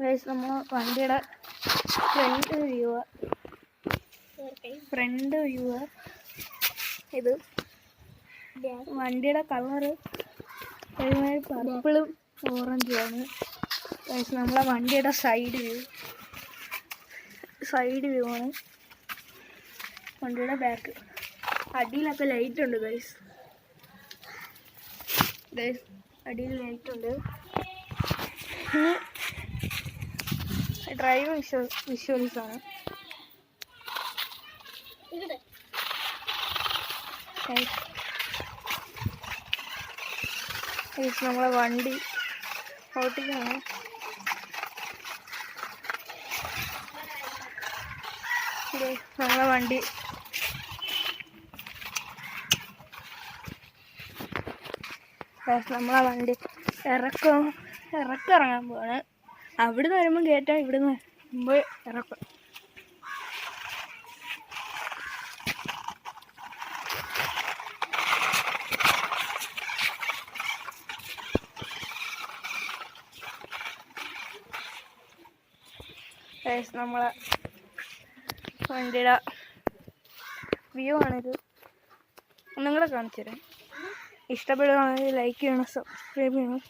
Guys നമ്മൾ വണ്ടിയുടെ front view ഇത്. വണ്ടിയുടെ കളറ് പർപ്പിളും ഓറഞ്ചുമാണ്. ഗൈസ് നമ്മളെ വണ്ടിയുടെ സൈഡ് വ്യൂ ആണ്. വണ്ടിയുടെ ബാക്ക് അടിയിലൊക്കെ ലൈറ്റ് ഉണ്ട് ഗൈസ്. അടിയിൽ ലൈറ്റ് ഉണ്ട്. ഡ്രൈവ് വിഷ്വൽസ് ആണ്. നമ്മളെ വണ്ടി ഓട്ടിക്കാണ്. നമ്മളെ വണ്ടി ഇറങ്ങാൻ പോവാണ്. അവിടുന്ന് വരുമ്പോൾ കയറ്റാം, ഇവിടുന്ന് വരുമ്പോൾ ഇറക്കാം. നമ്മളെ വണ്ടിയുടെ വ്യൂ ആണിത്. ഒന്നും കൂടെ കാണിച്ചു തരാം. ഇഷ്ടപ്പെടുകയാണെങ്കിൽ ലൈക്ക് ചെയ്യണം, സബ്സ്ക്രൈബ് ചെയ്യണം,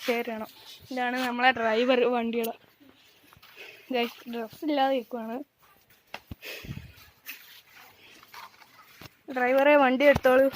ഷെയർ ചെയ്യണം. ഇതാണ് നമ്മളെ ഡ്രൈവർ വണ്ടിയുടെ. ഡ്രസ്സില്ലാതെ നിൽക്കുവാണ്. ഡ്രൈവറെ വണ്ടി എടുത്തോളൂ.